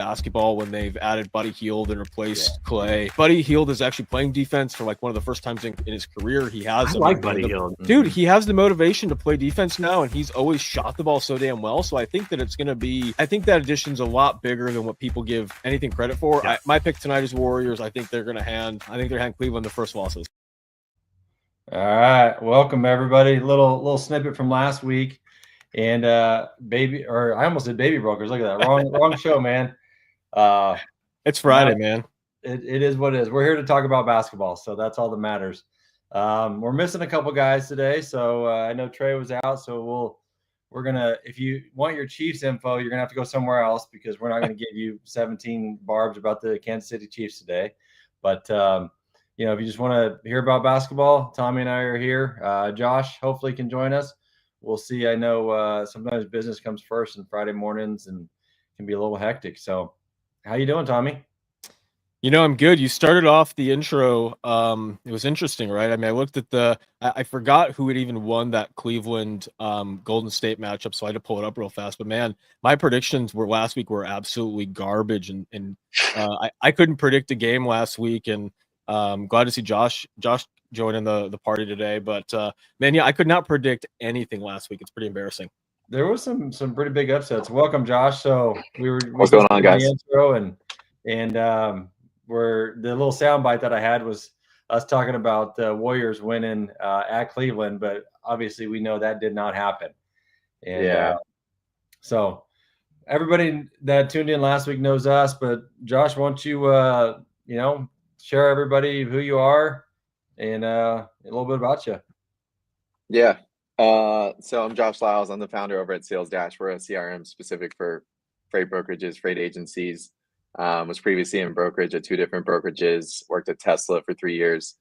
basketball when they've added Buddy Hield and replaced Clay. Buddy Hield is actually playing defense for like one of the first times in his career. He has Buddy Hield. Dude, he has the motivation to play defense now, and he's always shot the ball so damn well. So I think that it's going to be, I think that addition's a lot bigger than what people give anything credit for. Yeah. My pick tonight is Warriors. I think they're hand Cleveland the first losses. All right, welcome everybody. Little snippet from last week, and I almost said baby brokers. Look at that, wrong show, man. It's Friday, man. It is what it is. We're here to talk about basketball, so that's all that matters. We're missing a couple guys today, so I know Trey was out, so we're gonna. If you want your Chiefs info, you're gonna have to go somewhere else because we're not gonna give you 17 barbs about the Kansas City Chiefs today. But if you just want to hear about basketball, Tommy and I are here. Josh hopefully can join us. We'll see. I know sometimes business comes first, and Friday mornings and can be a little hectic. So, how you doing, Tommy? I'm good. You started off the intro. It was interesting, right? I mean, I looked at I forgot who had even won that Cleveland Golden State matchup, so I had to pull it up real fast. But man, my predictions last week were absolutely garbage, and I couldn't predict a game last week, and glad to see Josh joining the party today. But man, yeah, I could not predict anything last week. It's pretty embarrassing. There was some pretty big upsets. Welcome, Josh. So what's going on, guys? The intro and where the little soundbite that I had was us talking about the Warriors winning at Cleveland, but obviously we know that did not happen. And so everybody that tuned in last week knows us, but Josh, why don't you share everybody who you are and a little bit about you. Yeah. So I'm Josh Lyles. I'm the founder over at Sales Dash. We're a CRM specific for freight brokerages, freight agencies. Was previously in brokerage at 2 different brokerages, worked at Tesla for 3 years.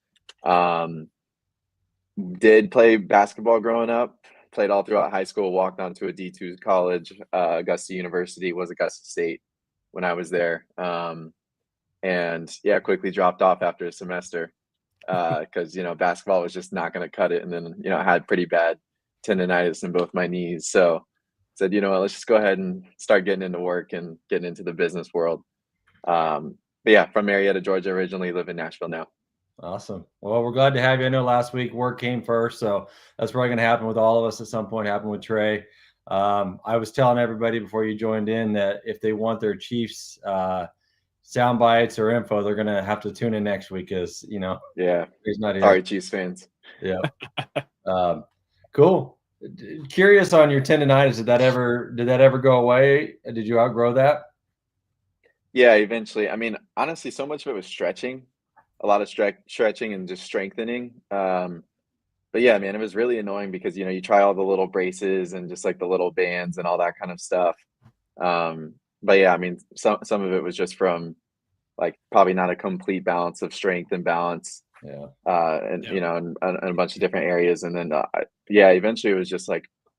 Did play basketball growing up, played all throughout high school, walked on to a D2 college, Augusta University, was Augusta State when I was there. And quickly dropped off after a semester because, basketball was just not going to cut it. And then, I had pretty bad tendonitis in both my knees. So said, let's just go ahead and start getting into work and getting into the business world. But yeah, from Marietta, Georgia, originally, live in Nashville now. Awesome. Well, we're glad to have you. I know last week work came first, so that's probably going to happen with all of us at some point. Happened with Trey. I was telling everybody before you joined in that if they want their Chiefs sound bites or info, they're going to have to tune in next week because he's not here. Sorry, Chiefs fans. Yeah. Cool. Curious on your tendonitis. Did that ever go away? Did you outgrow that? Yeah, eventually. I mean, honestly, so much of it was stretching, a lot of stretching and just strengthening. But yeah, man, it was really annoying because, you try all the little braces and just like the little bands and all that kind of stuff. But yeah, I mean, some of it was just from like probably not a complete balance of strength and balance. Yeah. And a bunch of different areas. And then, eventually it was just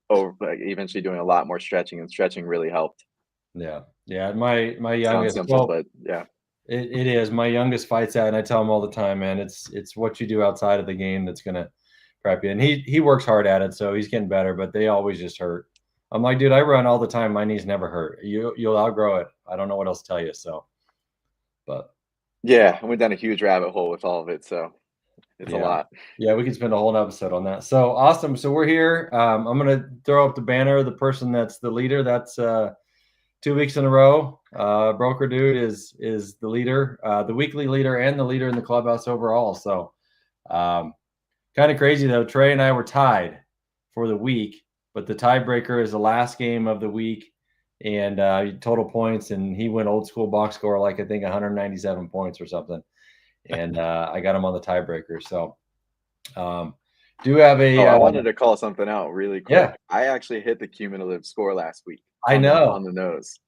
eventually doing a lot more stretching, and stretching really helped. Yeah. Yeah. My youngest, simple, but yeah, it is. My youngest fights that, and I tell him all the time, man, it's what you do outside of the game that's going to prep you. And he works hard at it, so he's getting better, but they always just hurt. I'm like, dude, I run all the time. My knees never hurt. You'll outgrow it. I don't know what else to tell you. So, but yeah, I went down a huge rabbit hole with all of it. So it's a lot. Yeah, we could spend a whole episode on that. So awesome. So we're here. I'm going to throw up the banner. The person that's the leader, that's 2 weeks in a row. Broker Dude is the leader, the weekly leader and the leader in the clubhouse overall. So kind of crazy though. Trey and I were tied for the week, but the tiebreaker is the last game of the week and total points. And he went old school box score, like I think 197 points or something. And I got him on the tiebreaker. So do have I wanted to call something out really quick. Yeah. I actually hit the cumulative score last week. I know. On the nose.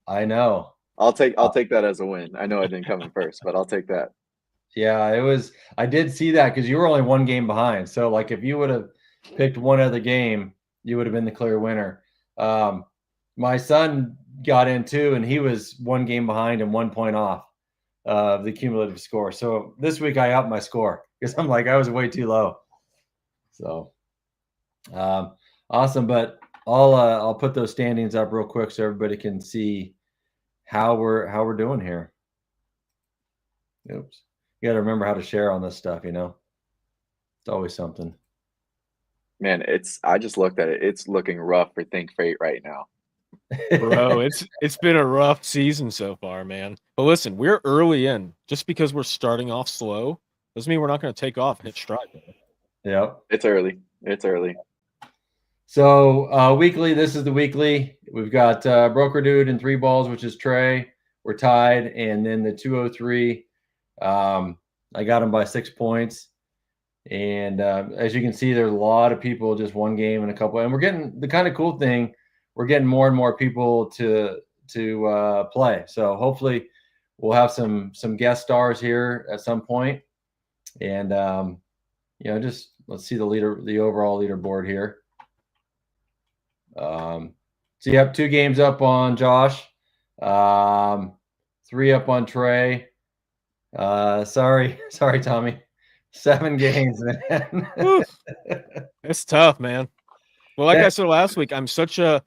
I know. I'll take that as a win. I know I didn't come in first, but I'll take that. Yeah, it was. I did see that because you were only 1 game behind. So like if you would have picked one other game, you would have been the clear winner. My son got in too, and he was 1 game behind and 1 point off of the cumulative score. So this week I upped my score because I'm like, I was way too low. So awesome. But I'll put those standings up real quick so everybody can see how we're doing here. Oops. You got to remember how to share on this stuff, It's always something. Man, I just looked at it. It's looking rough for Think Freight right now. Bro, it's been a rough season so far, man. But listen, we're early in. Just because we're starting off slow doesn't mean we're not going to take off and hit stride. Yep. It's early. It's early. So weekly, this is the weekly. We've got Broker Dude and 3 balls, which is Trey. We're tied. And then the 203, I got him by 6 points. And as you can see, there's a lot of people, just one game and a couple. And we're getting the kind of cool thing. We're getting more and more people to play. So hopefully we'll have some guest stars here at some point. And, just let's see the overall leaderboard here. So you have 2 games up on Josh, 3 up on Trey. Sorry, Tommy. 7 games, man. It's tough, man. Well, like I said last week, I'm such a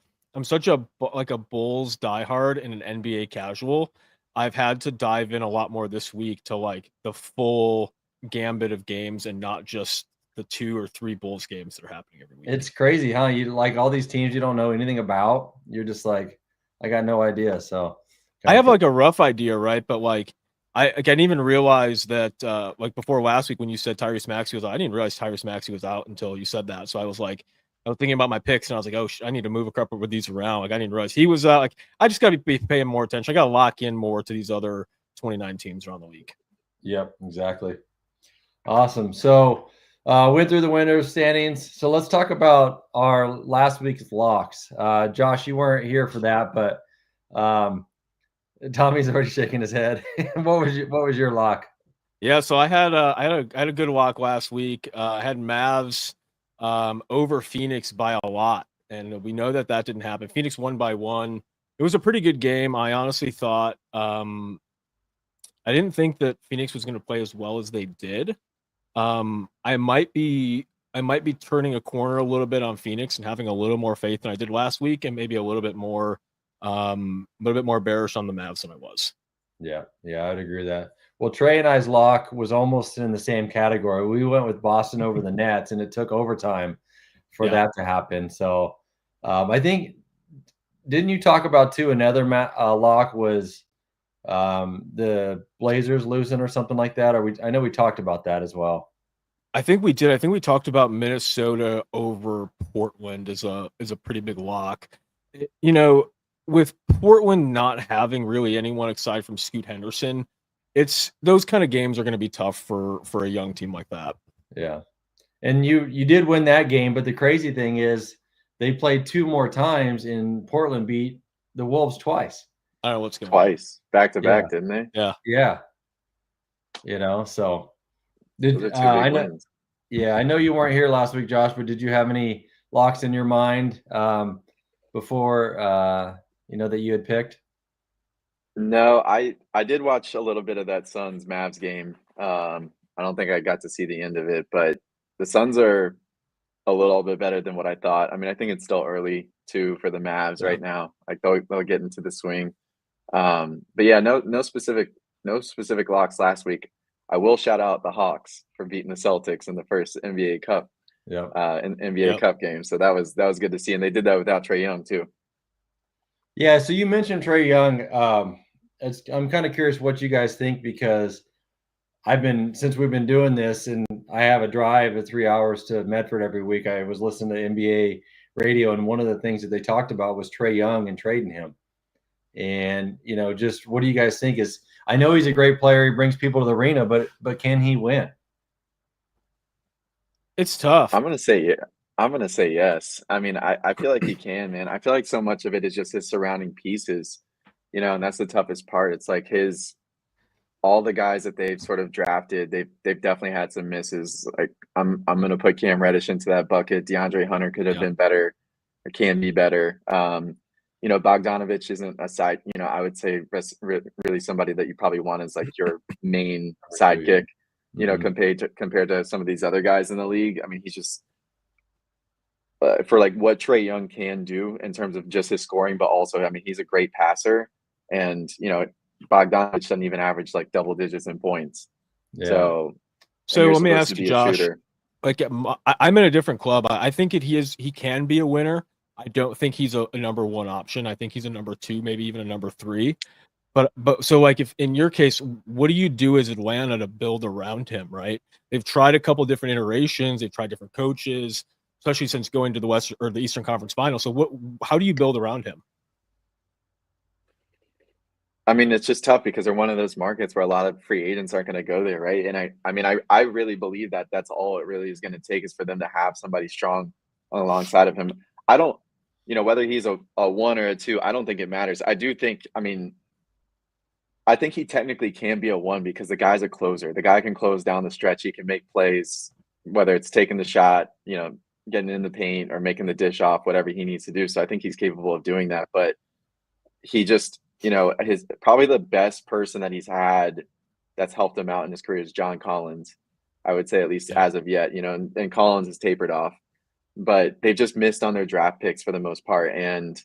like a Bulls diehard and an NBA casual. I've had to dive in a lot more this week to like the full gambit of games and not just the 2 or 3 Bulls games that are happening every week. It's crazy, huh? You like all these teams you don't know anything about. You're just like, I got no idea. So I have like a rough idea, right? But like I didn't even realize that like before last week when you said Tyrese Maxey was out, I didn't realize Tyrese Maxey was out until you said that. So I was thinking about my picks and I was like, oh, I need to move a couple with these around. Like I didn't realize he was out. Like I just got to be paying more attention. I got to lock in more to these other 29 teams around the league. Yep, exactly. Awesome. So went through the winners standings. So let's talk about our last week's locks. Josh, you weren't here for that, but Tommy's already shaking his head. What was your lock? Yeah, so I had a good lock last week. I had Mavs over Phoenix by a lot, and we know that didn't happen. Phoenix won by 1. It was a pretty good game. I honestly thought I didn't think that Phoenix was going to play as well as they did. I might be turning a corner a little bit on Phoenix and having a little more faith than I did last week, and maybe a little bit more bearish on the Mavs than I was. Yeah, I'd agree with that. Well, Trey and I's lock was almost in the same category. We went with Boston over the Nets, and it took overtime for that to happen. So I think, didn't you talk about too, another lock was the Blazers losing or something like that? I know we talked about that as well. I think we did. I think we talked about Minnesota over Portland as a pretty big lock. With Portland not having really anyone aside from Scoot Henderson, it's those kind of games are going to be tough for a young team like that. Yeah. And you did win that game, but the crazy thing is they played 2 more times and Portland beat the Wolves twice. I don't know what's going on. Twice. Back to back, didn't they? Yeah. Yeah. So I know you weren't here last week, Josh, but did you have any locks in your mind before that you had picked? No, I did watch a little bit of that Suns Mavs game. I don't think I got to see the end of it, but the Suns are a little bit better than what I thought. I mean, I think it's still early too for the Mavs right now. Like they'll get into the swing. But yeah, no specific locks last week. I will shout out the Hawks for beating the Celtics in the first NBA Cup. In NBA Cup game. So that was good to see, and they did that without Trey Young too. Yeah, so you mentioned Trey Young. I'm kind of curious what you guys think, because since we've been doing this, and I have a drive of 3 hours to Medford every week. I was listening to NBA radio, and one of the things that they talked about was Trey Young and trading him. And just what do you guys think? I know he's a great player. He brings people to the arena, but can he win? It's tough. I'm gonna say yes. I mean, I feel like he can, man. I feel like so much of it is just his surrounding pieces, and that's the toughest part. It's like all the guys that they've sort of drafted, they've definitely had some misses. Like I'm gonna put Cam Reddish into that bucket. DeAndre Hunter could have been better, or can be better. Bogdanovich isn't a side. I would say really somebody that you probably want as like your main sidekick. Compared to some of these other guys in the league. I mean, he's just for like what Trey Young can do in terms of just his scoring, but also, I mean, he's a great passer. and Bogdanovich doesn't even average like double digits in points. Yeah. So So let me supposed ask to you, be a Josh. shooter. Like I'm in a different club. I think he can be a winner. I don't think he's a number one option. I think he's a number two, maybe even a number three. But so like if in your case, what do you do as Atlanta to build around him, right? They've tried a couple different iterations, they've tried different coaches, especially since going to the West or the Eastern Conference Final. So how do you build around him? I mean, it's just tough because they're one of those markets where a lot of free agents aren't going to go there, right? And I really believe that that's all it really is going to take is for them to have somebody strong alongside of him. I don't, whether he's a one or a two, I don't think it matters. I do think, I think he technically can be a one because the guy's a closer. The guy can close down the stretch. He can make plays, whether it's taking the shot, getting in the paint or making the dish off, whatever he needs to do. So I think he's capable of doing that. But he just, his probably the best person that he's had that's helped him out in his career is John Collins. I would say at least as of yet, and Collins has tapered off, but they've just missed on their draft picks for the most part. And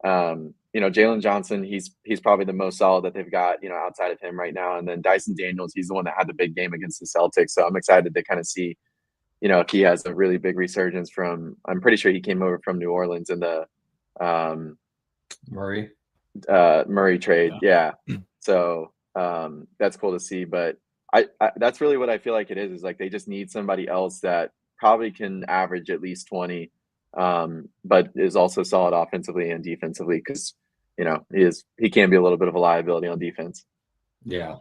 Jalen Johnson, he's probably the most solid that they've got, outside of him right now. And then Dyson Daniels, he's the one that had the big game against the Celtics. So I'm excited to kind of see, if he has a really big resurgence I'm pretty sure he came over from New Orleans in the Murray trade. Yeah. So that's cool to see. But I that's really what I feel like it is like they just need somebody else that probably can average at least 20, but is also solid offensively and defensively because he can be a little bit of a liability on defense. Yeah.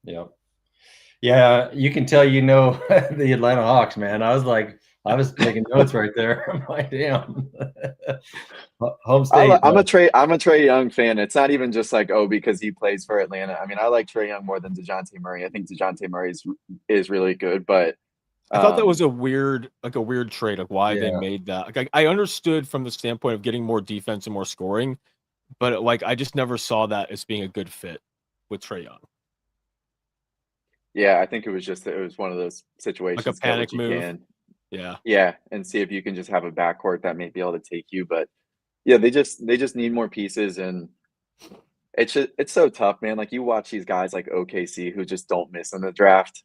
You can tell the Atlanta Hawks, man. I was taking notes right there. I'm like, damn. Home state. I'm a Trey Young fan. It's not even just like, because he plays for Atlanta. I mean, I like Trey Young more than DeJounte Murray. I think DeJounte Murray is really good, but I thought that was a weird trade, like why they made that. Like I understood from the standpoint of getting more defense and more scoring, but like I just never saw that as being a good fit with Trey Young. Yeah, I think it was one of those situations. Like a panic move. Yeah, and see if you can just have a backcourt that may be able to take you. But yeah, they just need more pieces, and it's so tough, man. Like you watch these guys like OKC who just don't miss in the draft,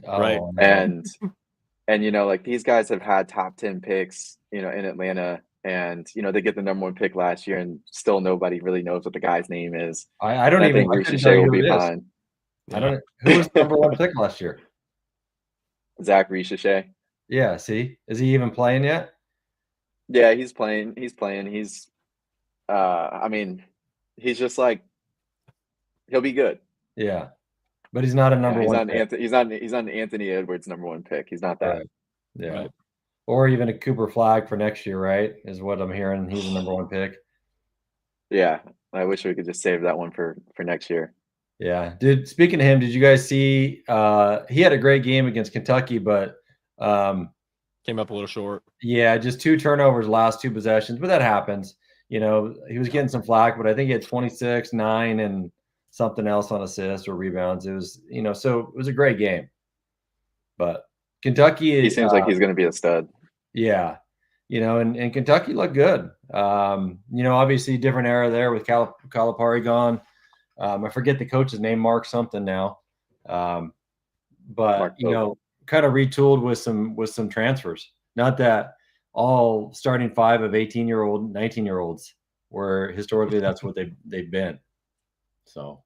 right? And like these guys have had top 10 picks, in Atlanta, and they get the number 1 pick last year, and still nobody really knows what the guy's name is. I don't even think Ricochet will be fine. I don't. Who was the number 1 pick last year? Zach Ricochet. Yeah. See, is he even playing yet? Yeah, he's playing. He's, he's just like, he'll be good. Yeah, but he's not a number 1 pick. He's not Anthony Edwards' number 1 pick. He's not that. Right. Yeah. Right. Or even a Cooper Flag for next year, right? Is what I'm hearing. He's a number 1 pick. Yeah, I wish we could just save that one for next year. Yeah. Speaking of him, did you guys see he had a great game against Kentucky, but came up a little short. Yeah, just 2 turnovers last 2 possessions, but that happens. He was getting some flack, but I think he had 26, 9, and something else on assists or rebounds. It was, so it was a great game. But Kentucky, he seems like he's going to be a stud. Yeah. And Kentucky looked good. Obviously different era there with Calipari gone. I forget the coach's name, Mark something now. But kind of retooled with some transfers. Not that all starting 5 of 18-year-old, 19-year-olds, where historically that's what they've been. So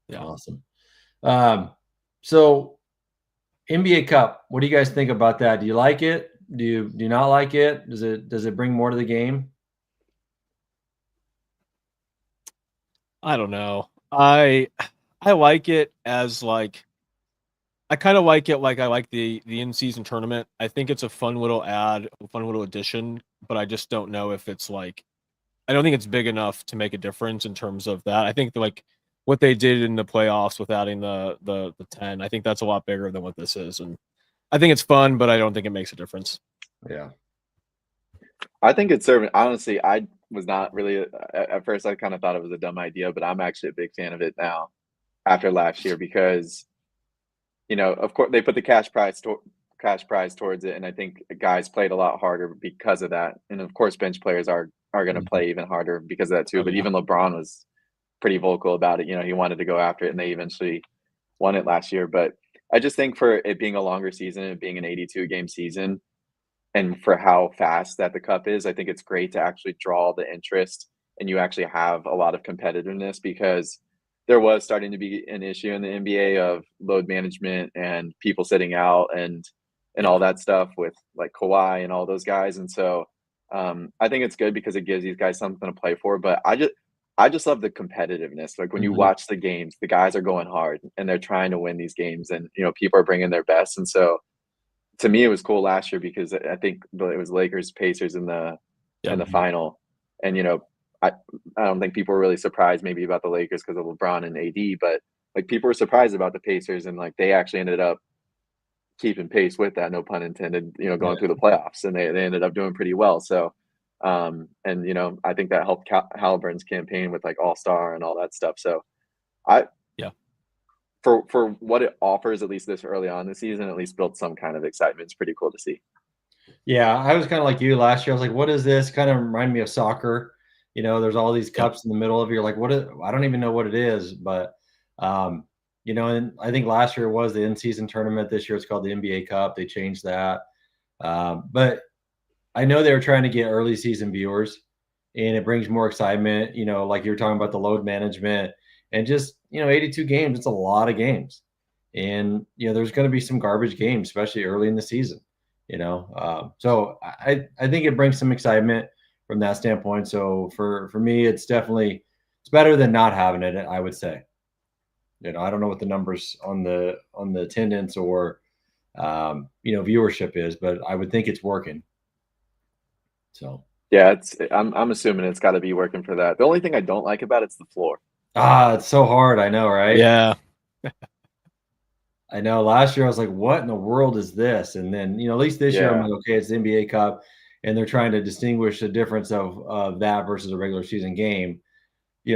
yeah, awesome. So NBA Cup, what do you guys think about that? Do you like it? Do you not like it? Does it bring more to the game? I don't know. I like it as like I kind of like it like I like the in-season tournament. I think it's a fun little addition, but I just don't know if it's like I don't think it's big enough to make a difference in terms of that. I think like what they did in the playoffs with adding the 10, I think that's a lot bigger than what this is. And I think it's fun, but I don't think it makes a difference. Yeah. I think it's serving. Honestly, I was not really at first. I kind of thought it was a dumb idea, but I'm actually a big fan of it now after last year because, of course, they put the cash prize towards it, and I think guys played a lot harder because of that. And of course, bench players are going to play even harder because of that too. But even LeBron was pretty vocal about it. He wanted to go after it, and they eventually won it last year. But I just think for it being a longer season, it being an 82 game season, and for how fast that the cup is, I think it's great to actually draw the interest and you actually have a lot of competitiveness, because there was starting to be an issue in the NBA of load management and people sitting out and all that stuff with like Kawhi and all those guys. And so I think it's good because it gives these guys something to play for. But I just love the competitiveness. Like when you watch the games, the guys are going hard and they're trying to win these games, and people are bringing their best. And so to me, it was cool last year because I think it was Lakers Pacers in the final, and I don't think people were really surprised maybe about the Lakers because of LeBron and AD, but like people were surprised about the Pacers, and like they actually ended up keeping pace with that, no pun intended, going through the playoffs, and they ended up doing pretty well. So and I think that helped Halliburton's campaign with like All-Star and all that stuff. So I for what it offers, at least this early on in the season, at least built some kind of excitement. It's pretty cool to see. Yeah, I was kind of like you last year. I was like, what is this? Kind of remind me of soccer. There's all these cups in the middle of you. You're like, I don't even know what it is. But, and I think last year was the in-season tournament. This year it's called the NBA Cup. They changed that. But I know they were trying to get early season viewers, and it brings more excitement, like you were talking about the load management and just, 82 games. It's a lot of games. And, there's going to be some garbage games, especially early in the season. So I think it brings some excitement from that standpoint. So for me, it's better than not having it, I would say. I don't know what the numbers on the attendance or viewership is, but I would think it's working. So yeah, I'm assuming it's got to be working for that. The only thing I don't like about it's the floor. It's so hard. I know, right? Yeah. I know last year I was like, what in the world is this? And then, at least this year I'm like, okay, it's the NBA Cup, and they're trying to distinguish the difference of that versus a regular season game.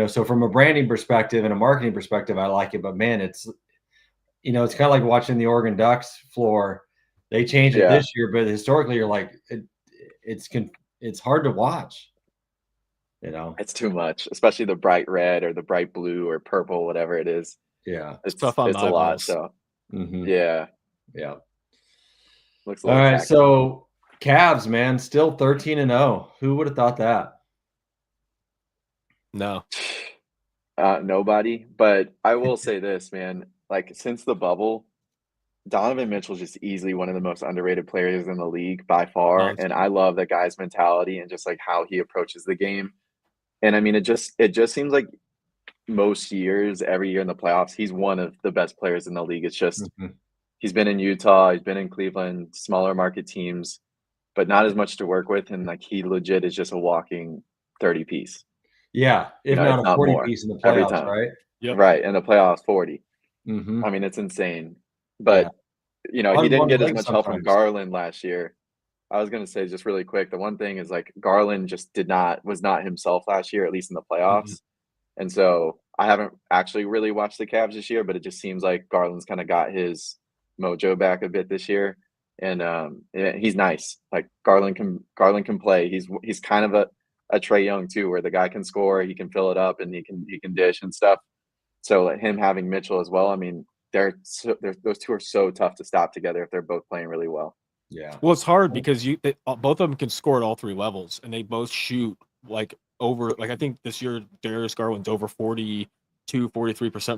So from a branding perspective and a marketing perspective, I like it. But man, it's kind of like watching the Oregon Ducks floor. They changed it this year, but historically you're like, it's hard to watch. It's too much, especially the bright red or the bright blue or purple, whatever it is. Yeah, it's tough on a lot. So yeah. Looks all right. So Cavs, man, still 13-0. Who would have thought that? No, nobody. But I will say this, man. Like since the bubble, Donovan Mitchell's just easily one of the most underrated players in the league by far. And I love that guy's mentality and just like how he approaches the game. And I mean, it just seems like most years, every year in the playoffs, he's one of the best players in the league. It's just he's been in Utah, he's been in Cleveland, smaller market teams, but not as much to work with. And like he legit is just a walking 30 piece. Yeah, if not a 40 piece in the playoffs, every time. Right? Yep. Right. In the playoffs, 40. I mean, it's insane. But he didn't get as much help from Garland last year. I was going to say just really quick, the one thing is like Garland just was not himself last year, at least in the playoffs. And so I haven't actually really watched the Cavs this year, but it just seems like Garland's kind of got his mojo back a bit this year. And he's nice. Like Garland can play. He's kind of a Trey Young too, where the guy can score, he can fill it up, and he can dish and stuff. So like him having Mitchell as well, I mean, those two are so tough to stop together if they're both playing really well. Yeah. Well, it's hard because both of them can score at all three levels, and they both shoot like over. Like I think this year Darius Garland's over 43%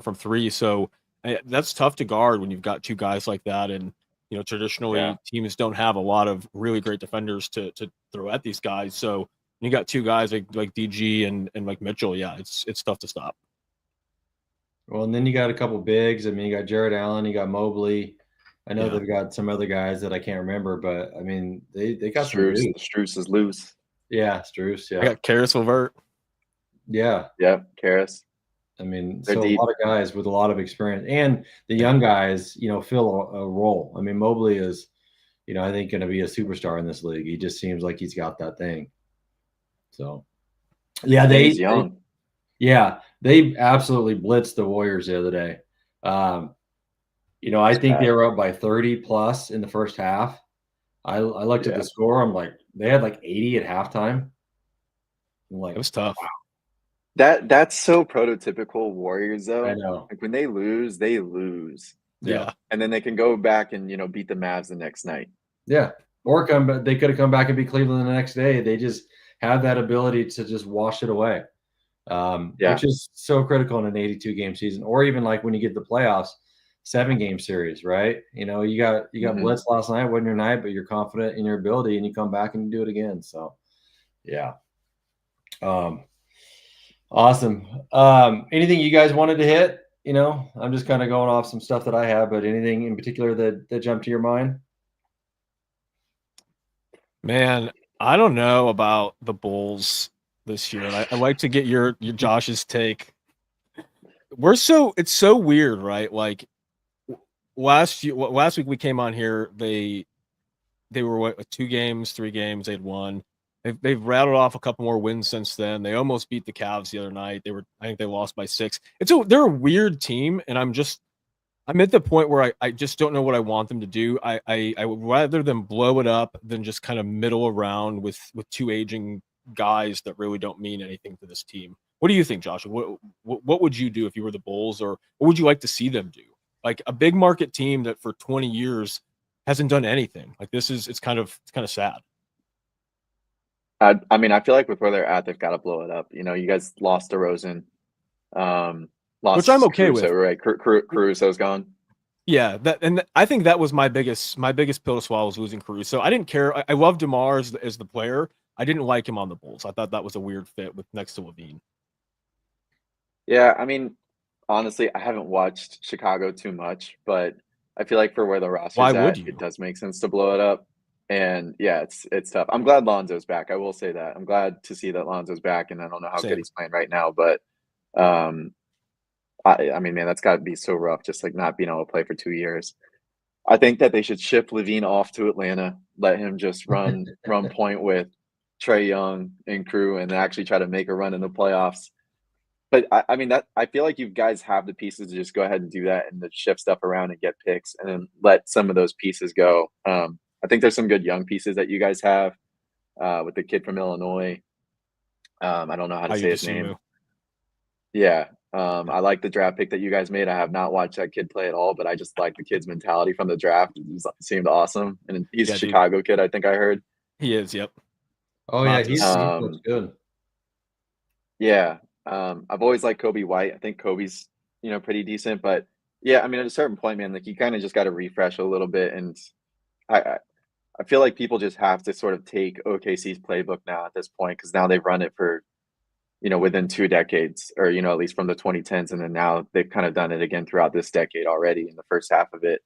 from three. So that's tough to guard when you've got two guys like that. And traditionally teams don't have a lot of really great defenders to throw at these guys. So you got two guys like DG and like Mitchell. Yeah, it's tough to stop. Well, and then you got a couple bigs. I mean, you got Jared Allen, you got Mobley. I know they've got some other guys that I can't remember, but I mean, they got Strus is loose. Yeah, Strus. Yeah, I got Karis LeVert. Yeah, Karis. I mean, they're so deep. A lot of guys with a lot of experience, and the young guys, fill a role. I mean, Mobley is, I think going to be a superstar in this league. He just seems like he's got that thing. So, yeah, he's young. They absolutely blitzed the Warriors the other day. I think they were up by 30 plus in the first half. I looked at the score. I'm like, they had like 80 at halftime. I'm like, it was tough. Wow. That's so prototypical Warriors though. I know. Like when they lose, they lose. Yeah. And then they can go back and, beat the Mavs the next night. Yeah. Or they could have come back and beat Cleveland the next day. They just have that ability to just wash it away, which is so critical in an 82-game season, or even like when you get the playoffs, 7-game series, right? You got blitzed last night, wasn't your night, but you're confident in your ability, and you come back and do it again. So, yeah. Awesome. Anything you guys wanted to hit? I'm just kind of going off some stuff that I have, but anything in particular that jumped to your mind? Man, I don't know about the Bulls this year, and I'd like to get your Josh's take. It's so weird, right? Like last week we came on here, they were what, 2 games, 3 games they'd won. They've rattled off a couple more wins since then. They almost beat the Cavs the other night. I think they lost by 6. They're a weird team, and I'm at the point where I just don't know what I want them to do. I would rather them blow it up than just kind of middle around with 2 aging guys that really don't mean anything to this team. What do you think, Josh? What would you do if you were the Bulls, or what would you like to see them do? Like a big market team that for 20 years hasn't done anything. Like it's kind of sad. I mean, I feel like with where they're at, they've got to blow it up. You guys lost DeRozan, lost which I'm okay Caruso, with. Right, Caruso's gone. Yeah, I think that was my biggest pill to swallow was losing Caruso. I didn't care. I love DeMar as the player. I didn't like him on the Bulls. I thought that was a weird fit with next to Levine. Yeah, I mean, honestly, I haven't watched Chicago too much, but I feel like for where the roster's at, it does make sense to blow it up. And yeah, it's tough. I'm glad Lonzo's back. I will say that. I'm glad to see that Lonzo's back, and I don't know how good he's playing right now, but I mean, man, that's got to be so rough, just like not being able to play for 2 years. I think that they should ship Levine off to Atlanta, let him just run point with Trey Young and crew, and actually try to make a run in the playoffs. But I mean, I feel like you guys have the pieces to just go ahead and do that and to shift stuff around and get picks and then let some of those pieces go. I think there's some good young pieces that you guys have with the kid from Illinois. I don't know how to say his name. Yeah. I like the draft pick that you guys made. I have not watched that kid play at all, but I just like the kid's mentality from the draft. It seemed awesome. And he's a Chicago kid, I think I heard. He is, yep. Oh, yeah, he looks good. Yeah. I've always liked Kobe White. I think Kobe's, pretty decent. But, yeah, I mean, at a certain point, man, like you kind of just got to refresh a little bit. And I feel like people just have to sort of take OKC's playbook now at this point because now they've run it for within 2 decades or, at least from the 2010s. And then now they've kind of done it again throughout this decade already in the first half of it,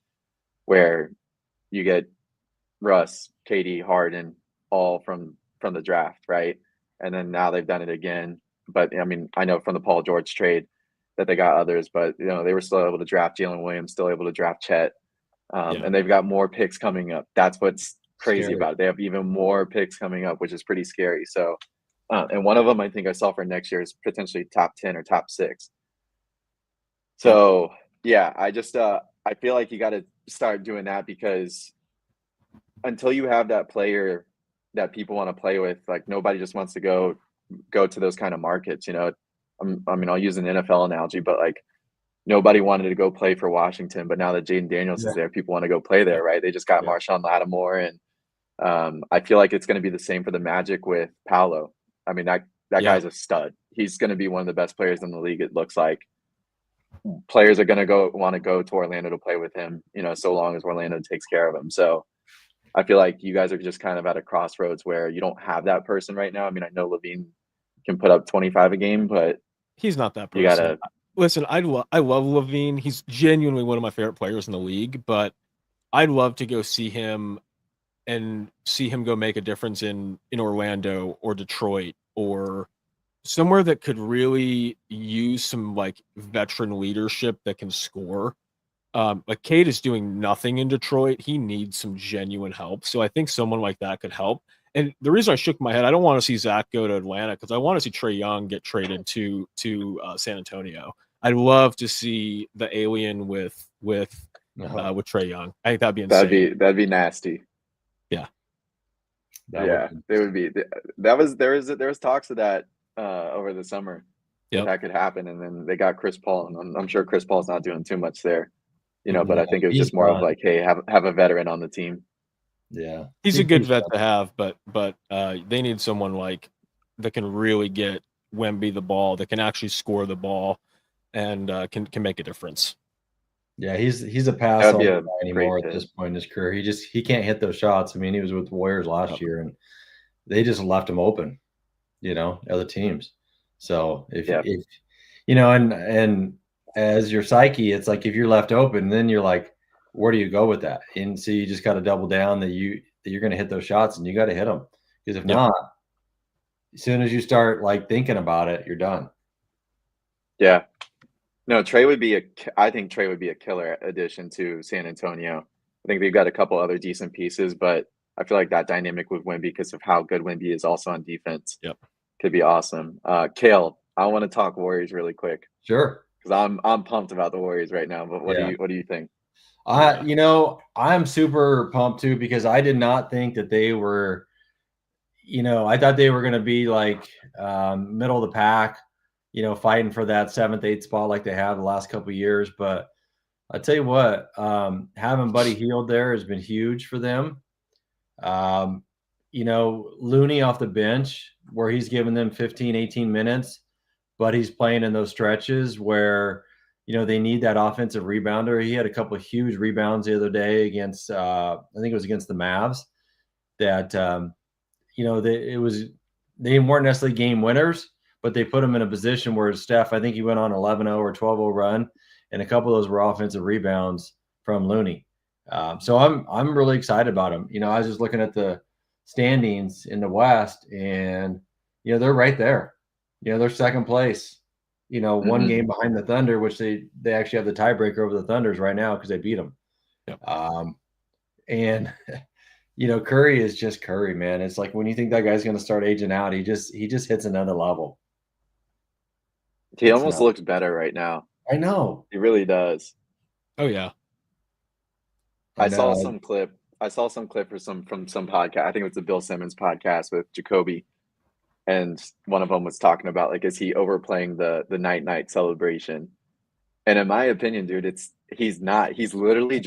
where you get Russ, KD, Harden, all from the draft, right? And then now they've done it again. But I mean, I know from the Paul George trade that they got others, but they were still able to draft Jalen Williams, still able to draft Chet. And they've got more picks coming up. That's what's crazy about it. They have even more picks coming up, which is pretty scary. So and one of them I think I saw for next year is potentially top 10 or top 6. So yeah, I just I feel like you got to start doing that because until you have that player that people want to play with, like nobody just wants to go to those kind of markets. I mean, I'll use an NFL analogy, but like nobody wanted to go play for Washington, but now that Jaden Daniels is there, people want to go play there, right? They just got Marshawn Lattimore, and I feel like it's going to be the same for the Magic with Paolo. I mean, that guy's a stud. He's going to be one of the best players in the league. It looks like players are going to want to go to Orlando to play with him, so long as Orlando takes care of him. So I feel like you guys are just kind of at a crossroads where you don't have that person right now. I mean, I know Levine can put up 25 a game, but he's not that person. You gotta listen. I love Levine. He's genuinely one of my favorite players in the league, but I'd love to go see him and see him go make a difference in Orlando or Detroit or somewhere that could really use some like veteran leadership that can score. Like Cade is doing nothing in Detroit. He needs some genuine help. So I think someone like that could help. And the reason I shook my head, I don't want to see Zach go to Atlanta because I want to see Trey Young get traded to San Antonio. I'd love to see the alien with Trey Young. I think that'd be insane. That'd be nasty. Yeah. There would be. There was talks of that over the summer. Yep. that could happen. And then they got Chris Paul, and I'm sure Chris Paul's not doing too much there, but No, I think it was he's just more of fun. like, hey, have a veteran on the team. Yeah, He's a CP's good vet fun. to have, but they need someone like that can really get Wemby the ball, that can actually score the ball, and can make a difference. Yeah, he's a pass That would be only a guy great anymore at fit. this point in his career. He can't hit those shots. I mean, he was with the Warriors last Yep. year, and they just left him open, other teams. So if Yeah. and as your psyche, it's like if you're left open, then you're like, where do you go with that? And so you just got to double down that you're going to hit those shots, and you got to hit them, because if Yep. not, as soon as you start like thinking about it, you're done. Yeah. No, I think Trey would be a killer addition to San Antonio. I think they've got a couple other decent pieces, but I feel like that dynamic with Wemby, because of how good Wemby is also on defense, Yep. could be awesome. Kale, I want to talk Warriors really quick Sure. because I'm pumped about the Warriors right now. But what do you think? I'm super pumped too, because I did not think that they were, I thought they were going to be like middle of the pack, fighting for that 7th, 8th spot like they have the last couple of years. But I tell you what, having Buddy Hield there has been huge for them. Looney off the bench, where he's giving them 15, 18 minutes, but he's playing in those stretches where, they need that offensive rebounder. He had a couple of huge rebounds the other day against, I think it was against the Mavs, that, they weren't necessarily game winners, but they put him in a position where Steph, I think he went on 11-0 or 12-0 run, and a couple of those were offensive rebounds from Looney. So I'm really excited about him. I was just looking at the standings in the West, and they're right there. They're second place. One game behind the Thunder, which they actually have the tiebreaker over the Thunders right now because they beat them. Yep. And Curry is just Curry, man. It's like when you think that guy's going to start aging out, he just hits another level. He almost looks better right now. I know. He really does. Oh yeah. I saw some clip for from some podcast. I think it was the Bill Simmons podcast with Jacoby, and one of them was talking about, like, is he overplaying the night celebration? And in my opinion, dude, he's not. He's literally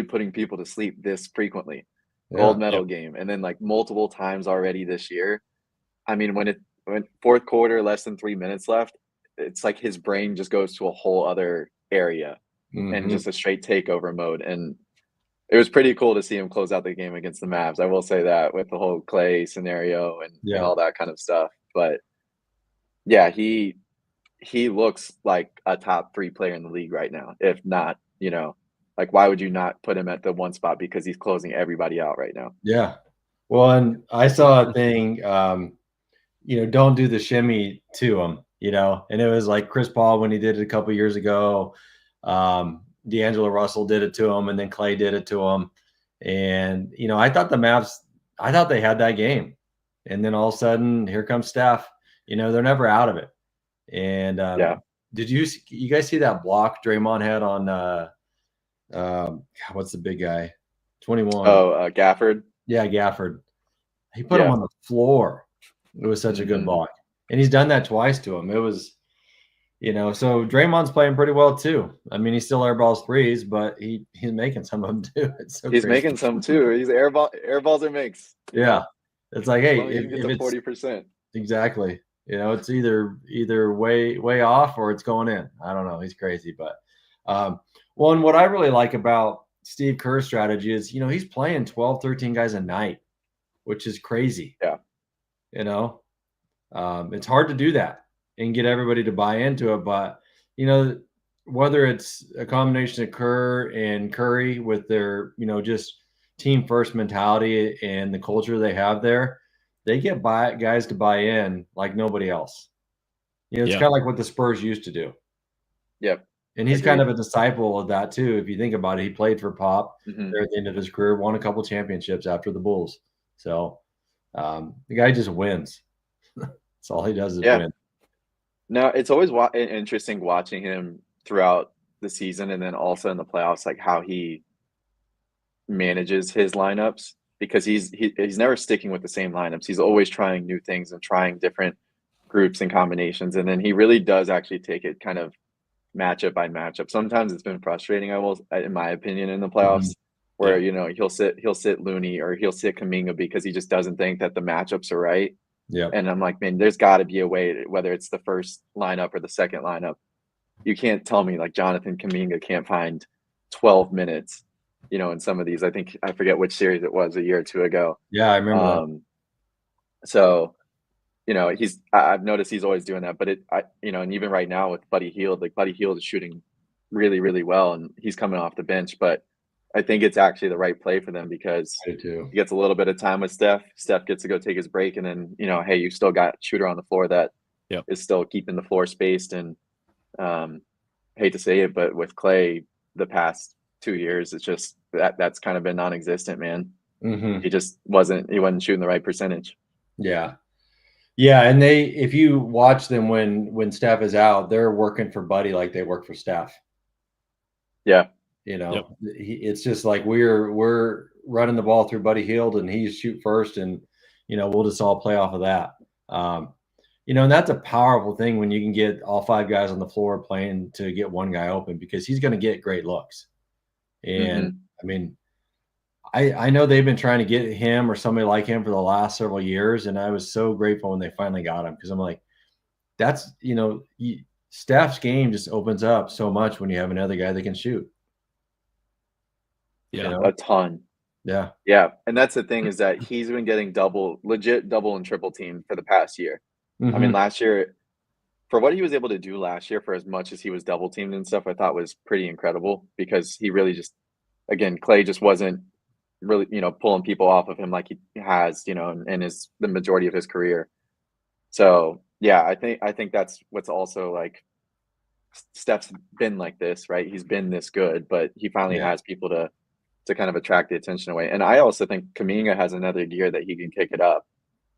putting people to sleep this frequently. Gold medal game, and then like multiple times already this year. I mean, when fourth quarter, less than 3 minutes left, it's like his brain just goes to a whole other area and just a straight takeover mode. And it was pretty cool to see him close out the game against the Mavs. I will say that, with the whole Clay scenario and all that kind of stuff. But yeah, he looks like a top 3 player in the league right now. If not, like, why would you not put him at the 1 spot? Because he's closing everybody out right now. Yeah. Well, and I saw a thing, don't do the shimmy to him, and it was like Chris Paul when he did it a couple years ago. D'Angelo Russell did it to him, and then Clay did it to him. And, I thought the Mavs, I thought they had that game. And then all of a sudden, here comes Steph. They're never out of it. And did you guys see that block Draymond had on what's the big guy? 21. Oh, Gafford. Yeah, Gafford. He put him on the floor. It was such a good block. And he's done that twice to him. It was, so Draymond's playing pretty well too. I mean, he still airballs threes, but he's making some of them too. It's so he's crazy. Making some too. He's airballs or makes. Yeah. It's like, hey, if you get to 40%. Exactly. It's either way off or it's going in. I don't know. He's crazy. But well, and what I really like about Steve Kerr's strategy is, he's playing 12, 13 guys a night, which is crazy. Yeah. It's hard to do that and get everybody to buy into it. But, whether it's a combination of Kerr and Curry with their, just team first mentality and the culture they have there, they get guys to buy in like nobody else. It's kind of like what the Spurs used to do. Yep. And he's kind of a disciple of that too. If you think about it, he played for Pop there at the end of his career, won a couple championships after the Bulls. So the guy just wins. That's all he does is win. No, it's always interesting watching him throughout the season, and then also in the playoffs, like how he manages his lineups, because he's never sticking with the same lineups. He's always trying new things and trying different groups and combinations, and then he really does actually take it kind of matchup by matchup. Sometimes it's been frustrating, in my opinion, in the playoffs, where he'll sit Looney or he'll sit Kuminga because he just doesn't think that the matchups are right. Yeah. And I'm like, man, there's got to be a way, whether it's the first lineup or the second lineup. You can't tell me like Jonathan Kuminga can't find 12 minutes, in some of these. I forget which series it was a year or two ago. Yeah, I remember that. So, I've noticed he's always doing that, but and even right now with Buddy Hield, like Buddy Hield is shooting really, really well, and he's coming off the bench. But I think it's actually the right play for them because I do too. he gets a little bit of time with Steph. Steph gets to go take his break, and then hey, you still got a shooter on the floor that is still keeping the floor spaced. And hate to say it, but with Clay, the past 2 years, it's just that's kind of been non-existent, man. Mm-hmm. He wasn't shooting the right percentage. Yeah. Yeah, and if you watch them when Steph is out, they're working for Buddy like they work for Steph. Yeah. It's just like we're running the ball through Buddy Hield and he's shoot first, and we'll just all play off of that. And that's a powerful thing when you can get all 5 guys on the floor playing to get one guy open, because he's going to get great looks. And I mean, I know they've been trying to get him or somebody like him for the last several years, and I was so grateful when they finally got him, because I'm like, that's Steph's game just opens up so much when you have another guy that can shoot. Yeah, a ton. Yeah, and that's the thing, is that he's been getting legit double and triple teamed for the past year. Mm-hmm. I mean, last year, for what he was able to do last year, for as much as he was double teamed and stuff, I thought was pretty incredible, because he really just, again, Clay just wasn't really, pulling people off of him like he has, in the majority of his career. So yeah, I think that's what's also like, Steph's been like this, right? He's been this good, but he finally has people to kind of attract the attention away. And I also think Kuminga has another gear that he can kick it up.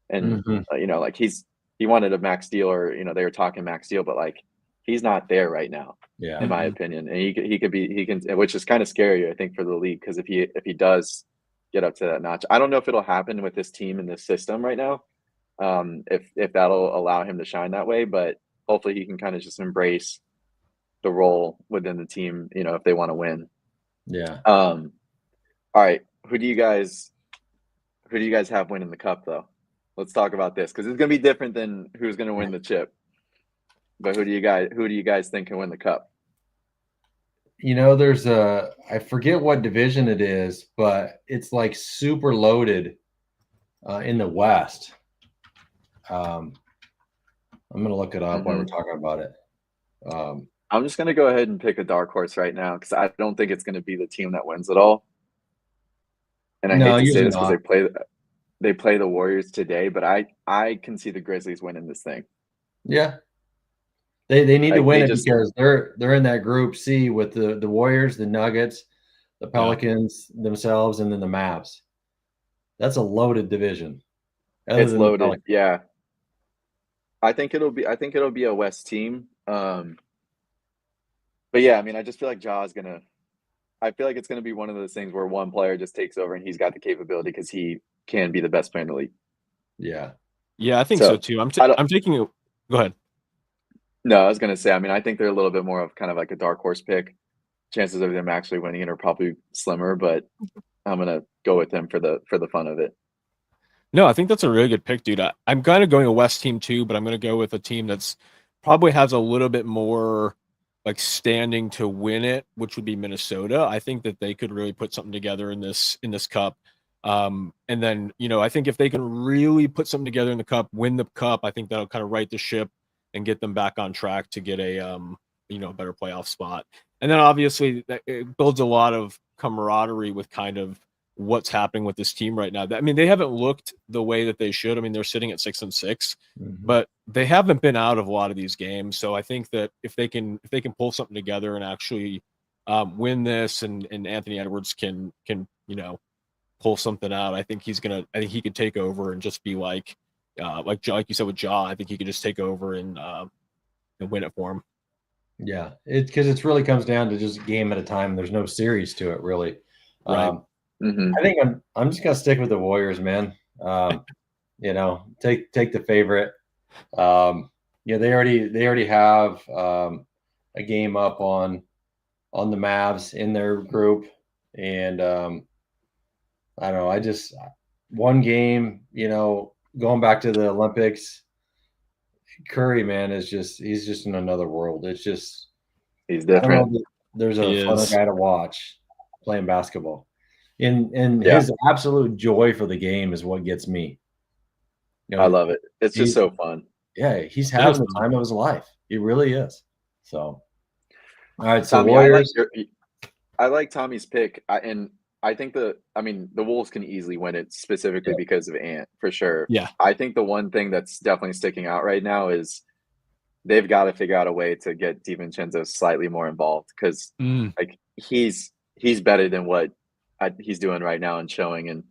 And like he wanted a max deal, or they were talking max deal, but like he's not there right now. Yeah, in my opinion. And he can, which is kind of scary, I think, for the league, because if he does get up to that notch, I don't know if it'll happen with this team and this system right now, if that'll allow him to shine that way, but hopefully he can kind of just embrace the role within the team, if they want to win. Yeah. All right, who do you guys have winning the cup, though? Let's talk about this, because it's gonna be different than who's gonna win the chip. But who do you guys think can win the cup? There's I forget what division it is, but it's like super loaded in the West. I'm gonna look it up while we're talking about it. I'm just gonna go ahead and pick a dark horse right now, because I don't think it's gonna be the team that wins it all. And I hate to say this, because they play the Warriors today, but I can see the Grizzlies winning this thing. Yeah. They need to win it, because they're in that group C with the Warriors, the Nuggets, the Pelicans themselves, and then the Mavs. That's a loaded division. It's loaded, yeah. I think it'll be a West team. But yeah, I mean, I just feel like I feel like it's gonna be one of those things where one player just takes over and he's got the capability, because he can be the best player in the league. Yeah. Yeah, I think so too. I'm taking it. Go ahead. No, I was gonna say, I mean, I think they're a little bit more of kind of like a dark horse pick. Chances of them actually winning it are probably slimmer, but I'm gonna go with them for the fun of it. No, I think that's a really good pick, dude. I'm kind of going a West team too, but I'm going to go with a team that's probably has a little bit more like standing to win it, which would be Minnesota. I think that they could really put something together in this cup. And then, I think if they can really put something together in the cup, win the cup, I think that'll kind of right the ship and get them back on track to get a better playoff spot. And then obviously it builds a lot of camaraderie with kind of what's happening with this team right now. I mean, they haven't looked the way that they should. I mean, they're sitting at 6-6, but they haven't been out of a lot of these games. So I think that if they can pull something together and actually win this, and Anthony Edwards can pull something out, I think he could take over and just be like you said with Ja. I think he could just take over and win it for him. Yeah, because it really comes down to just a game at a time. There's no series to it, really. Right. I think I'm just gonna stick with the Warriors, man. Take the favorite. Yeah, they already have a game up on the Mavs in their group, and I don't know. I just one game, going back to the Olympics, Curry, man, he's just in another world. It's just He's I don't know. different. If there's a He funner is. guy to watch playing basketball, and Yeah. his absolute joy for the game is what gets me. I love it. It's just he- so fun. Yeah, he's It having is the fun. time of his life. He really is. So, all right. So Tommy, Warriors. I like Tommy's pick, and I think the Wolves can easily win it specifically because of Ant for sure. Yeah. I think the one thing that's definitely sticking out right now is they've got to figure out a way to get DiVincenzo slightly more involved because like he's better than what he's doing right now and showing, and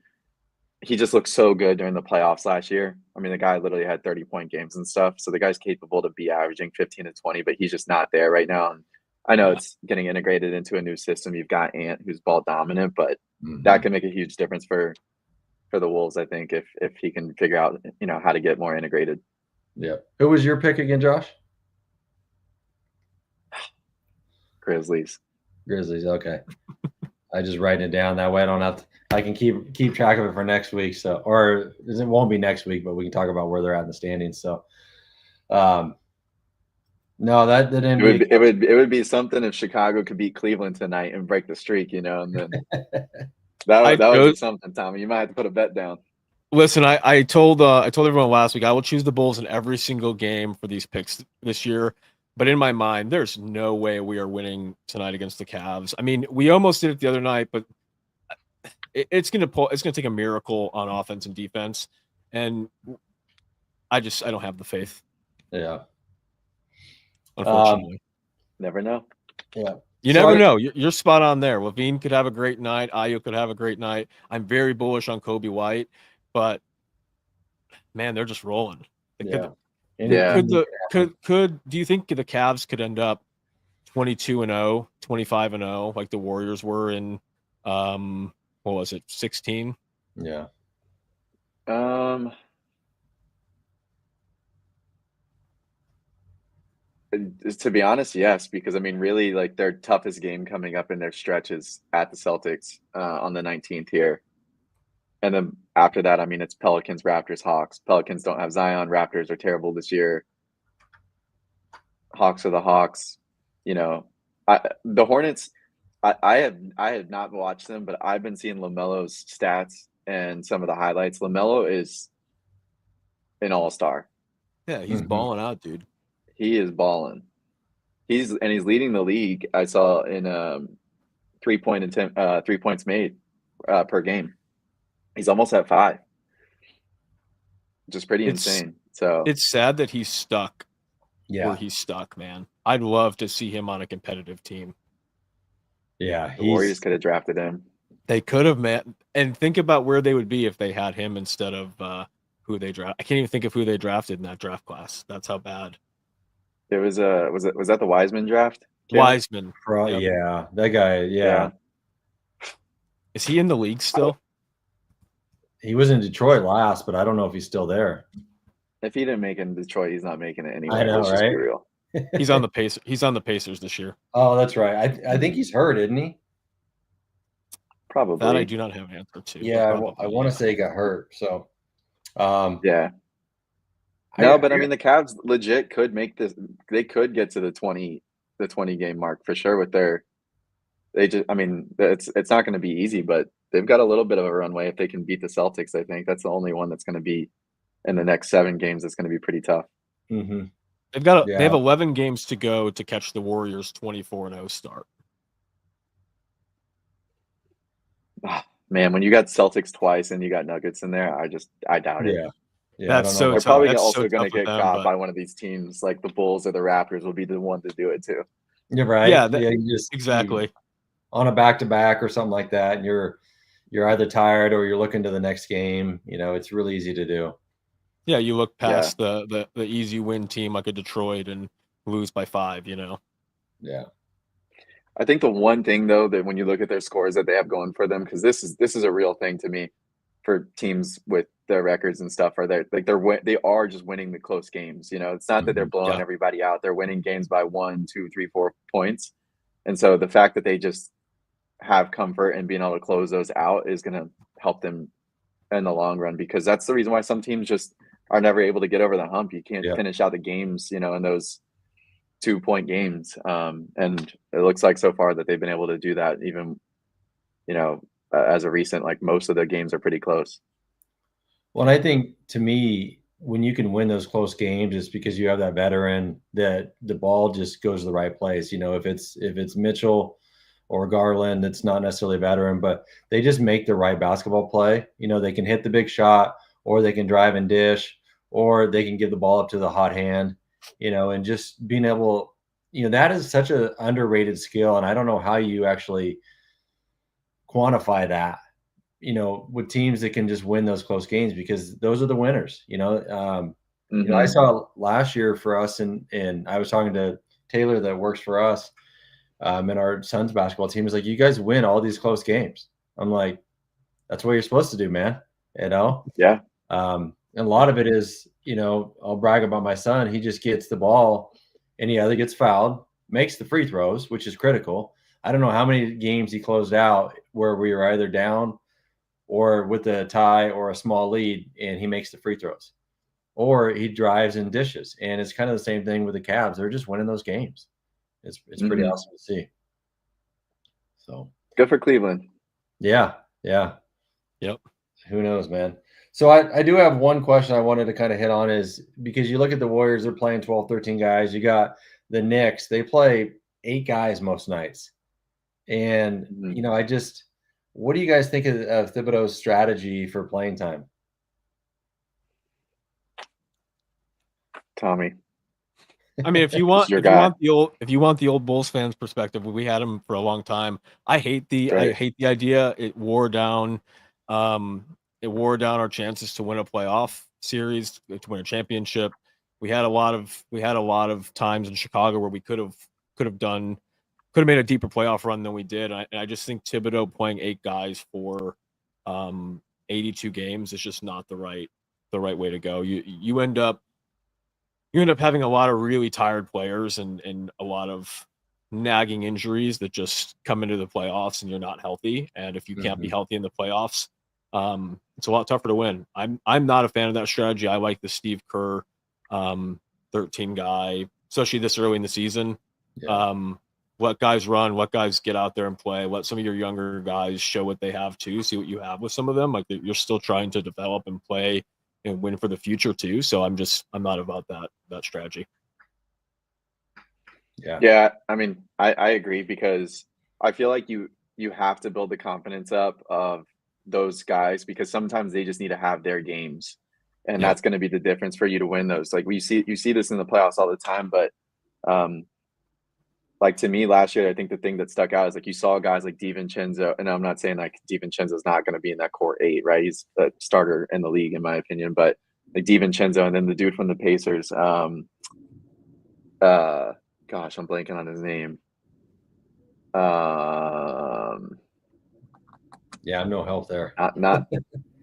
he just looked so good during the playoffs last year. I mean, the guy literally had 30-point games and stuff, so the guy's capable to be averaging 15 to 20, but he's just not there right now. And I know it's getting integrated into a new system. You've got Ant, who's ball dominant, but that can make a huge difference for the Wolves, I think, if he can figure out how to get more integrated. Yeah. Who was your pick again, Josh? Grizzlies. Okay. I just write it down that way. I don't have to, I can keep track of it for next week. So, or it won't be next week, but we can talk about where they're at in the standings. So, no, that didn't. It would be something if Chicago could beat Cleveland tonight and break the streak, and then that would be something, Tommy. You might have to put a bet down. Listen, I told everyone last week I will choose the Bulls in every single game for these picks this year. But in my mind, there's no way we are winning tonight against the Cavs. I mean, we almost did it the other night, but it's gonna take a miracle on offense and defense, and I don't have the faith. Yeah. Unfortunately. Never know. Yeah. You never know. You're spot on there. Levine could have a great night. Ayo could have a great night. I'm very bullish on Kobe White, but man, they're just rolling. Yeah. Do you think the Cavs could end up 22-0, 25-0 like the Warriors were in what was it, 16? Yeah. To be honest, yes, because I mean, really, like their toughest game coming up in their stretch is at the Celtics on the 19th here, and then after that, I mean, it's Pelicans, Raptors, Hawks. Pelicans don't have Zion. Raptors are terrible this year. Hawks are the Hawks. The Hornets. I have not watched them, but I've been seeing LaMelo's stats and some of the highlights. LaMelo is an all-star. Yeah, he's balling out, dude. He is balling. He's leading the league. I saw in 3 points made per game. He's almost at 5, which is pretty insane. So it's sad that he's stuck. Yeah, where he's stuck, man. I'd love to see him on a competitive team. Yeah, the Warriors could have drafted him. They could have, man. And think about where they would be if they had him instead of who they draft. I can't even think of who they drafted in that draft class. That's how bad. It was was that the Wiseman draft? Wiseman. Yep. Yeah, that guy. Yeah. Is he in the league still? He was in Detroit last, but I don't know if he's still there. If he didn't make it in Detroit, he's not making it anywhere. I know, Let's just be right? real. He's on the Pacers. He's on the Pacers this year. Oh, that's right. I think he's hurt, isn't he? Probably. That I do not have an answer to. Yeah, I want to say he got hurt. So, yeah. No, but I mean, the Cavs legit could make this. They could get to the 20 game mark for sure with their. I mean, it's not going to be easy, but they've got a little bit of a runway if they can beat the Celtics. I think that's the only one that's going to be in the next 7 games. That's going to be pretty tough. Mm-hmm. They have 11 games to go to catch the Warriors' 24-0 start. Man, when you got Celtics twice and you got Nuggets in there, I doubt it. Yeah, that's so They're tough. probably That's also so going to tough get caught by one of these teams, like the Bulls or the Raptors will be the one to do it too. You're right. Yeah, exactly. On a back-to-back or something like that, and you're either tired or you're looking to the next game. It's really easy to do. Yeah, you look past the easy win team like a Detroit and lose by 5. Yeah. I think the one thing though that when you look at their scores that they have going for them, because this is a real thing to me. for teams with their records and stuff are they are just winning the close games. You know, it's not that they're blowing everybody out. They're winning games by 1, 2, 3, 4 points. And so the fact that they just have comfort and being able to close those out is going to help them in the long run, because that's the reason why some teams just are never able to get over the hump. You can't finish out the games, you know, in those 2-point games. And it looks like so far that they've been able to do that, even, you know, as a recent, like most of the games are pretty close. Well, and I think to me, when you can win those close games, it's because you have that veteran that the ball just goes to the right place. You know, if it's Mitchell or Garland, it's not necessarily a veteran, but they just make the right basketball play. You know, they can hit the big shot, or they can drive and dish, or they can give the ball up to the hot hand, you know, and just being able, you know, that is such an underrated skill. And I don't know how you actually quantify that, you know, with teams that can just win those close games, because those are the winners, you know. You know, I saw last year for us, and I was talking to Taylor that works for us in our son's basketball team. Is like, you guys win all these close games. I'm like, that's what you're supposed to do, man. You know? Yeah. And a lot of it is, you know, I'll brag about my son. He just gets the ball and he either gets fouled, makes the free throws, which is critical. I don't know how many games he closed out where we were either down or with a tie or a small lead, and he makes the free throws, or he drives and dishes. And it's kind of the same thing with the Cavs. They're just winning those games. It's pretty awesome to see. So good for Cleveland. Yeah. Yep. Who knows, man? So I do have one question I wanted to kind of hit on, is because you look at the Warriors, they're playing 12, 13 guys. You got the Knicks, they play 8 guys most nights. And, you know, what do you guys think of Thibodeau's strategy for playing time? Tommy. I mean, if you want the old Bulls fans perspective, we had him for a long time. I hate the idea. It wore down our chances to win a playoff series, to win a championship. We had a lot of times in Chicago where we could have made a deeper playoff run than we did. And I just think Thibodeau playing 8 guys for 82 games is just not the right way to go. You end up having a lot of really tired players and a lot of nagging injuries that just come into the playoffs, and you're not healthy. And if you can't be healthy in the playoffs, it's a lot tougher to win. I'm not a fan of that strategy. I like the Steve Kerr 13 guy, especially this early in the season. Let guys run, let guys get out there and play. Let some of your younger guys show what they have too. See what you have with some of them. Like, you're still trying to develop and play and win for the future too. So I'm not about that strategy. Yeah. I mean, I agree, because I feel like you have to build the confidence up of those guys, because sometimes they just need to have their games, and that's going to be the difference for you to win those. Like, you see this in the playoffs all the time, but like, to me last year, I think the thing that stuck out is, like, you saw guys like DiVincenzo, and I'm not saying like DiVincenzo is not going to be in that core 8, right? He's a starter in the league, in my opinion, but like DiVincenzo, and then the dude from the Pacers, gosh, I'm blanking on his name. I'm no help there. Not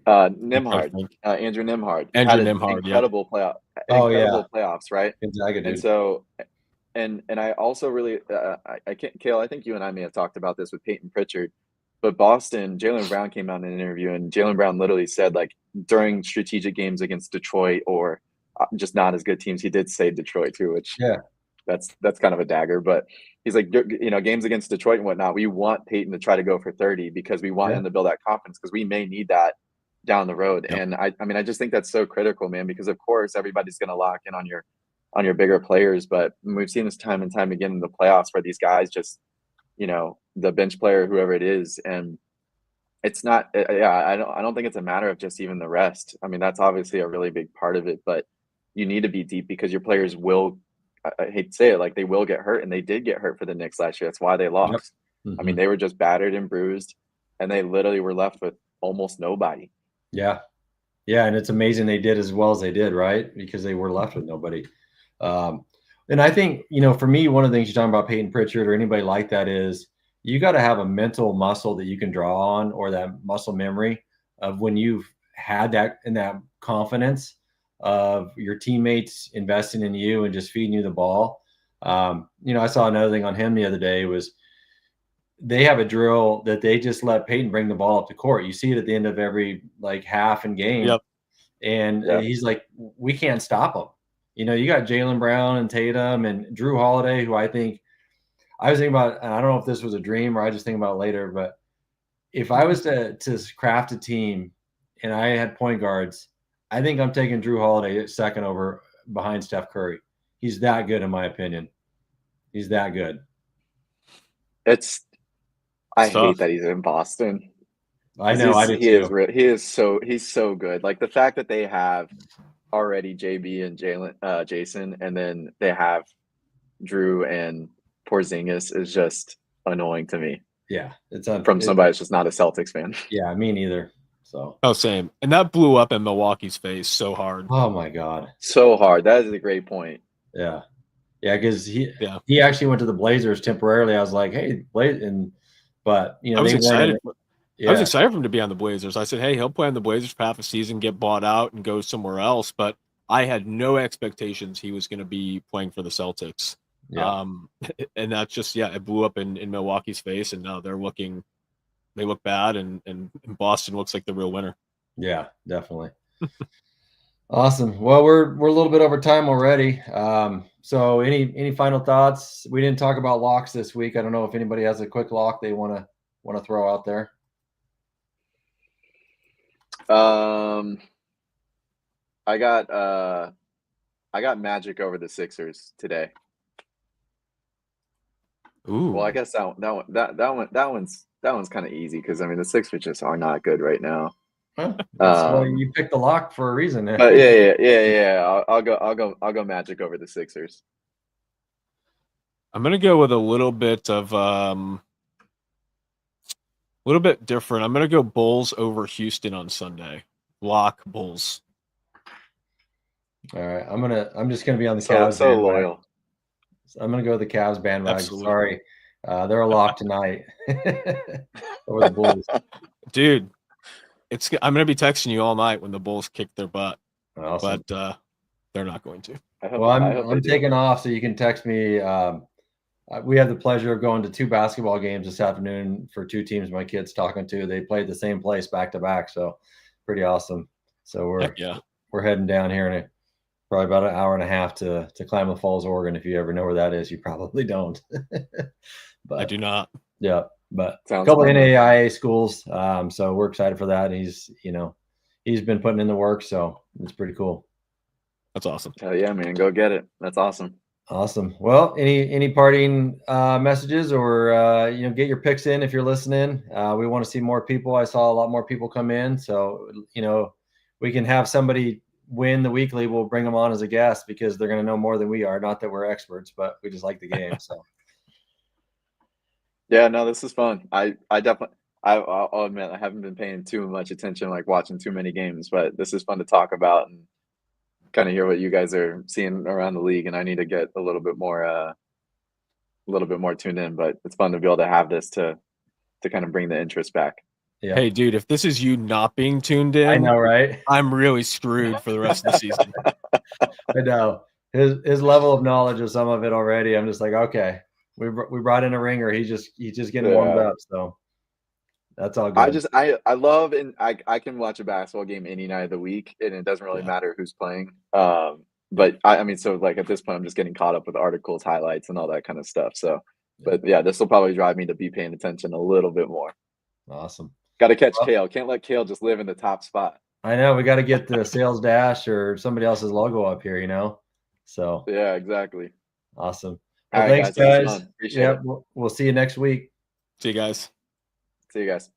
Nimhard, Andrew Nimhard. Incredible playoff. Playoffs, right? Gonzaga, dude. And so, and I also really, I can't, Kale, I think you and I may have talked about this with Peyton Pritchard, but Boston, Jaylen Brown came out in an interview, and Jaylen Brown literally said, like, during strategic games against Detroit or just not as good teams, he did say Detroit too, which that's kind of a dagger, but he's like, you know, games against Detroit and whatnot, we want Peyton to try to go for 30, because we want him to build that confidence, because we may need that down the road. And I mean, I just think that's so critical, man, because of course everybody's going to lock in on your bigger players, but we've seen this time and time again in the playoffs where these guys just, you know, the bench player, whoever it is, and it's not, I don't think it's a matter of just even the rest. I mean, that's obviously a really big part of it, but you need to be deep, because your players will, I hate to say it, like, they will get hurt, and they did get hurt for the Knicks last year. That's why they lost. I mean, they were just battered and bruised, and they literally were left with almost nobody. Yeah, and it's amazing they did as well as they did, right? Because they were left with nobody. And I think, you know, for me, one of the things you're talking about Peyton Pritchard or anybody like that is you got to have a mental muscle that you can draw on, or that muscle memory of when you've had that and that confidence of your teammates investing in you and just feeding you the ball. I saw another thing on him the other day was they have a drill that they just let Peyton bring the ball up the court. You see it at the end of every like half and game. Yep. And he's like, we can't stop him. You got Jaylen Brown and Tatum and Drew Holiday, who I was thinking about, and I don't know if this was a dream or I just think about it later, but if I was to craft a team and I had point guards, I think I'm taking Drew Holiday second over behind Steph Curry. He's that good, in my opinion. He's that good. I hate that he's in Boston. I know, I do too. He's so good. Like the fact that they have already JB and Jason, and then they have Drew and Porzingis is just annoying to me. Yeah, from somebody that's just not a Celtics fan. Yeah, me neither. So same. And that blew up in Milwaukee's face so hard. Oh my God, so hard. That is a great point. Yeah, because he actually went to the Blazers temporarily. I was like, hey, but I was excited. I was excited for him to be on the Blazers. I said, hey, he'll play on the Blazers for half a season, get bought out, and go somewhere else. But I had no expectations he was going to be playing for the Celtics. Yeah. And that's just, it blew up in Milwaukee's face, and now they look bad, and Boston looks like the real winner. Yeah, definitely. Awesome. Well, we're a little bit over time already. So any final thoughts? We didn't talk about locks this week. I don't know if anybody has a quick lock they want to throw out there. I got Magic over the Sixers today. Ooh. Well, I guess that one's kind of easy because I mean the Sixers just are not good right now. Huh? Well, you picked the lock for a reason. But yeah. I'll go Magic over the Sixers. I'm gonna go with a little bit different. I'm gonna go Bulls over Houston on Sunday. Lock Bulls. All right, I'm just gonna be on the Cavs. So loyal. I'm gonna go with the Cavs bandwagon. Absolutely. Sorry, they're a lock tonight over the Bulls. Dude, I'm gonna be texting you all night when the Bulls kick their butt. Awesome. But they're not going to. I'm taking off, so you can text me. We have the pleasure of going to 2 basketball games this afternoon for 2 teams my kid's talking to. They played the same place back to back, so pretty awesome. So we're heading down here in probably about an hour and a half to Klamath Falls, Oregon. If you ever know where that is, you probably don't. But I do not. Yeah, but Sounds a couple fun. NAIA schools. So we're excited for that. And he's been putting in the work, so it's pretty cool. That's awesome. Hell yeah, man, go get it. That's awesome. Awesome. Well, any parting messages or get your picks in if you're listening. We want to see more people. I saw a lot more people come in, so we can have somebody win the weekly. We'll bring them on as a guest because they're going to know more than we are. Not that we're experts, but we just like the game. So yeah, no, this is fun. I definitely I'll admit I haven't been paying too much attention, like watching too many games, but this is fun to talk about and kind of hear what you guys are seeing around the league. And I need to get a little bit more tuned in, but it's fun to be able to have this to kind of bring the interest back. Yeah. Hey, dude, if this is you not being tuned in, I know, right? I'm really screwed for the rest of the season. I know his level of knowledge of some of it already. I'm just like, okay, we brought in a ringer. He's just getting warmed up. So that's all good. I love, and I can watch a basketball game any night of the week, and it doesn't really matter who's playing. But I mean, so like at this point, I'm just getting caught up with articles, highlights, and all that kind of stuff. So, but yeah, this will probably drive me to be paying attention a little bit more. Awesome. Got to catch Kale. Can't let Kale just live in the top spot. I know. We got to get the sales dash or somebody else's logo up here, So yeah, exactly. Awesome. Well, thanks, guys. Appreciate it. We'll see you next week. See you guys. See you guys.